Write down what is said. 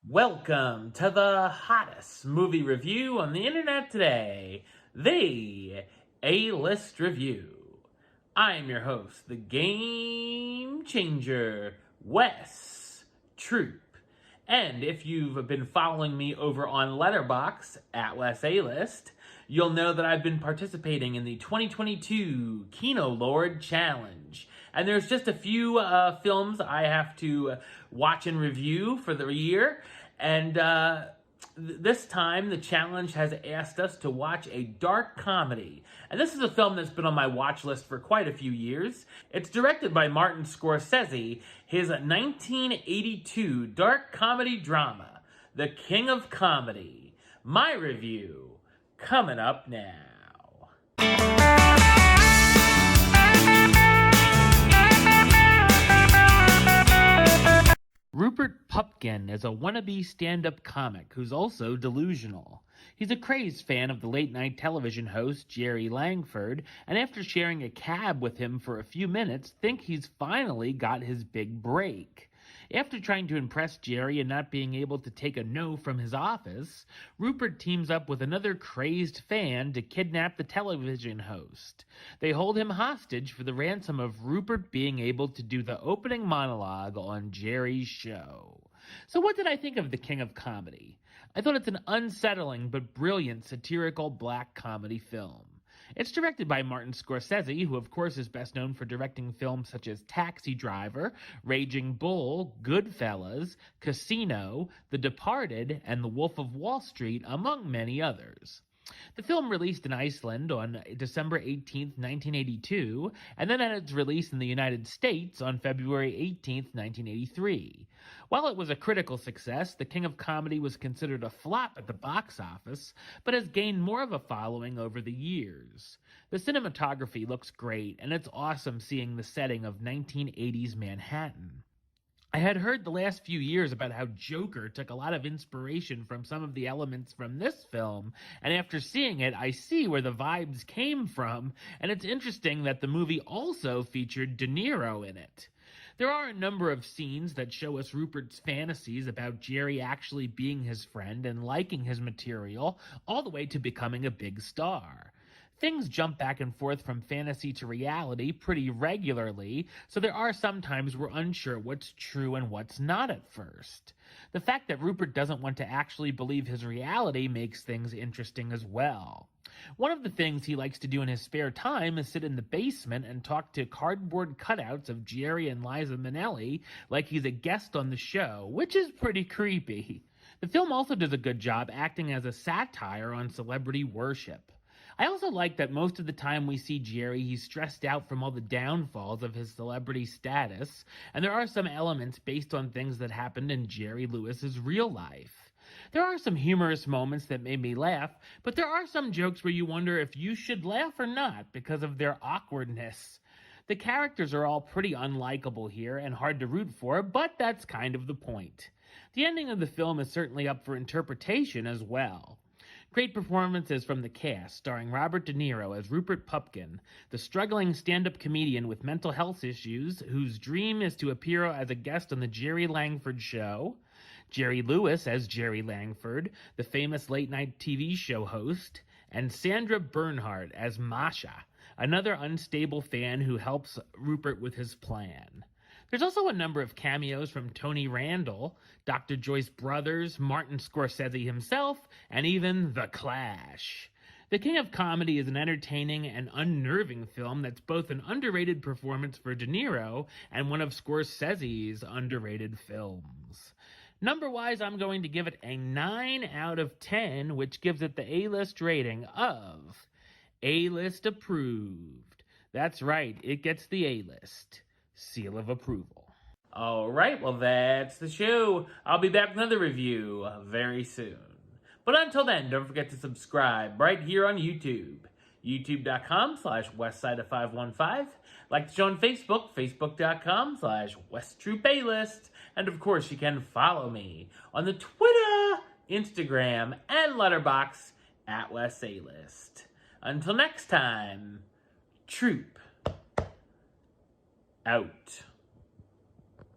Welcome to the hottest movie review on the internet today, the A-List Review. I'm your host, the Game Changer, Wes Troop. And if you've been following me over on Letterboxd at Wes A-List, you'll know that I've been participating in the 2022 Kino Lord Challenge. And there's just a few films I have to watch and review for the year. And this time, the challenge has asked us to watch a dark comedy. And this is a film that's been on my watch list for quite a few years. It's directed by Martin Scorsese, his 1982 dark comedy drama, The King of Comedy. My review, coming up now. Rupert Pupkin is a wannabe stand-up comic who's also delusional. He's a crazed fan of the late-night television host Jerry Langford, and after sharing a cab with him for a few minutes, think he's finally got his big break. After trying to impress Jerry and not being able to take a no from his office, Rupert teams up with another crazed fan to kidnap the television host. They hold him hostage for the ransom of Rupert being able to do the opening monologue on Jerry's show. So what did I think of The King of Comedy? I thought it's an unsettling but brilliant satirical black comedy film. It's directed by Martin Scorsese, who of course is best known for directing films such as Taxi Driver, Raging Bull, Goodfellas, Casino, The Departed, and The Wolf of Wall Street, among many others. The film released in Iceland on December 18, 1982, and then had its release in the United States on February 18, 1983. While it was a critical success, The King of Comedy was considered a flop at the box office, but has gained more of a following over the years. The cinematography looks great, and it's awesome seeing the setting of 1980s Manhattan. I had heard the last few years about how Joker took a lot of inspiration from some of the elements from this film, and after seeing it, I see where the vibes came from, and it's interesting that the movie also featured De Niro in it. There are a number of scenes that show us Rupert's fantasies about Jerry actually being his friend and liking his material, all the way to becoming a big star. Things jump back and forth from fantasy to reality pretty regularly, so there are some times we're unsure what's true and what's not at first. The fact that Rupert doesn't want to actually believe his reality makes things interesting as well. One of the things he likes to do in his spare time is sit in the basement and talk to cardboard cutouts of Jerry and Liza Minnelli like he's a guest on the show, which is pretty creepy. The film also does a good job acting as a satire on celebrity worship. I also like that most of the time we see Jerry, he's stressed out from all the downfalls of his celebrity status, and there are some elements based on things that happened in Jerry Lewis's real life. There are some humorous moments that made me laugh, but there are some jokes where you wonder if you should laugh or not because of their awkwardness. The characters are all pretty unlikable here and hard to root for, but that's kind of the point. The ending of the film is certainly up for interpretation as well. Great performances from the cast, starring Robert De Niro as Rupert Pupkin, the struggling stand-up comedian with mental health issues whose dream is to appear as a guest on the Jerry Langford Show, Jerry Lewis as Jerry Langford, the famous late-night TV show host, and Sandra Bernhard as Masha, another unstable fan who helps Rupert with his plan. There's also a number of cameos from Tony Randall, Dr. Joyce Brothers, Martin Scorsese himself, and even The Clash. The King of Comedy is an entertaining and unnerving film that's both an underrated performance for De Niro and one of Scorsese's underrated films. Number-wise, I'm going to give it a 9 out of 10, which gives it the A-list rating of A-list approved. That's right, it gets the A-list seal of approval. All right, well, that's the show. I'll be back with another review very soon. But until then, don't forget to subscribe right here on YouTube. youtube.com/westside515. Like the show on Facebook, facebook.com/WesTroopAlist. And of course, you can follow me on the Twitter, Instagram, and Letterboxd at WesAlist. Until next time, Troop out.